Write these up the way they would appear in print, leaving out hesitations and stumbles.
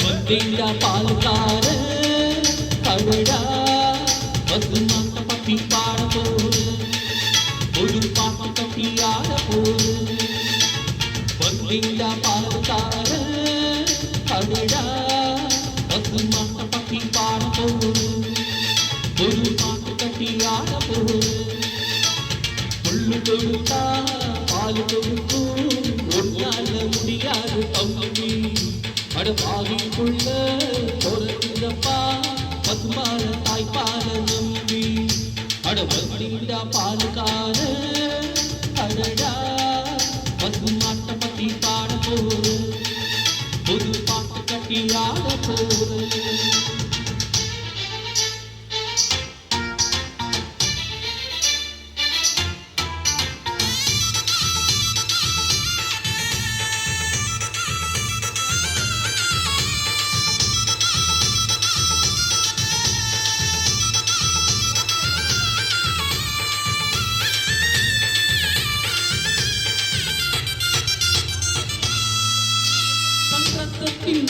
வந்தேண்டா பாலுக்கார கவடா பசுமாட்ட பத்தி பாட போது ஒரு பாட்டு கட்டி ஆட போது வந்தேண்டா பாலுக்கார கவடா பசுமாட்ட பத்தி பாட போது ஒரு பாட்டு கட்டி ஆட போது புல்லு கொடுத்தா பால் கொடுக்கும் ஒன்னால முடியாது தம்பி அடபாவிக்குள்ள பொறந்தப்பா பசுமார தாய்ப்பால நம்பி அடவண்டிடா பாலுக்கார அடடா பசுமாட்ட பத்தி பாட போது ஒரு பாட்டு கட்டி ஆட போது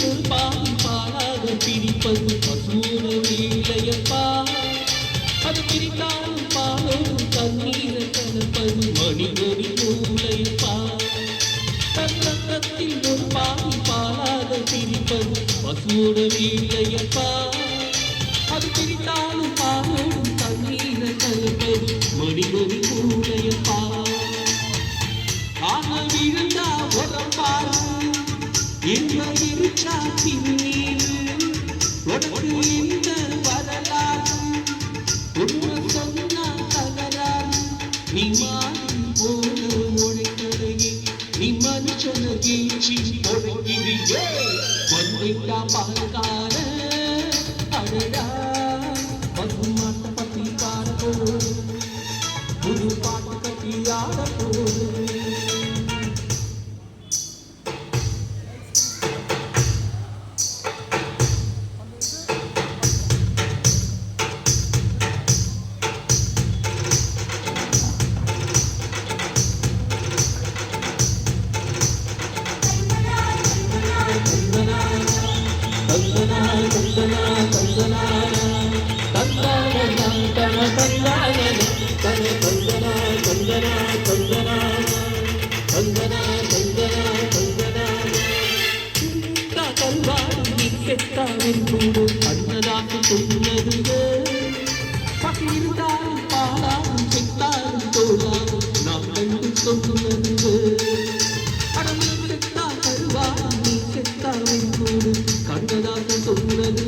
ஒரு பால் பாலாக பிரிப்பது பசூர வேலையப்பா அது பிரித்தாலும் பாலோடு தண்ணீரை கலப்பது மணிகொடி மூலையப்பா தன்னத்தில் ஒரு பால் பாலாக பிரிப்பது பசூர வேலையப்பா அது பிரித்தாலும் பாலோடு தண்ணீரை கலப்பது மணிகொடி மூலையப்பா ஆக விழுந்தா உரப்பாரு இருச்சாத்தின் நீரு உனக்கு இந்த வரலாறு உண்மை சொன்னா தகராறு நீ மாறி போன மொழிகளையே நீ மனுஷன கீழ்ச்சி ஒடுங்கிறியே வந்தேண்டா பாலுக்கார அடடா பசுமாட்ட பத்தி பாட போது ஒரு பாட்டு கட்டி ஆட போது அன்னதாக சொன்னது பகிர்ந்தாலும் பாலாலும் செத்தாலும் தோலாலும் நாம் கண்டு சொன்னது அடமை செத்தா கருவாலும் நீ செத்தாவின் கூடு கண்ணதாக சொன்னது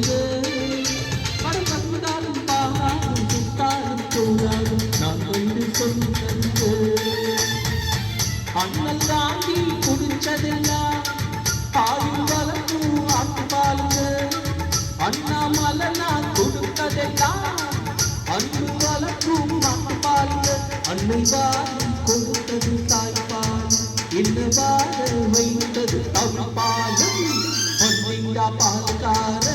படம் கண்டாலும் பாலாலும் செத்தாலும் தோலாலும் நாம் கண்டு சொன்னது அண்ணல் தாண்டி குடிச்சதெல்லாம் பாயும் வளர்க்கும் ஆட்டு பாலுங்க அண்ணாமலை நான் கொடுத்ததெல்லாம் அன்பு வளர்க்கும் ஆட்டு பாலுங்க அன்னை வாரம் கொடுத்தது தாய்ப்பால் என்ன வார வைத்தது தவப்பாலும் வந்தேண்டா பாலுக்கார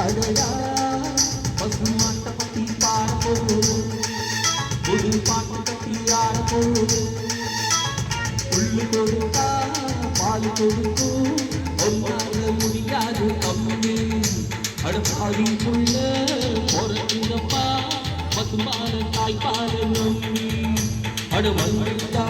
அடடா பசுமாட்ட பத்தி பாட போது ஒரு பாட்டு கட்டி ஆட போது புல்லு கொடுத்தா பால் கொடுக்கும் ஒன்னால முடியாது தம்பி அடப்பாவிக்குள்ள பொறந்தப்பா பசுமார தாய்ப்பால நம்பி அட வந்தா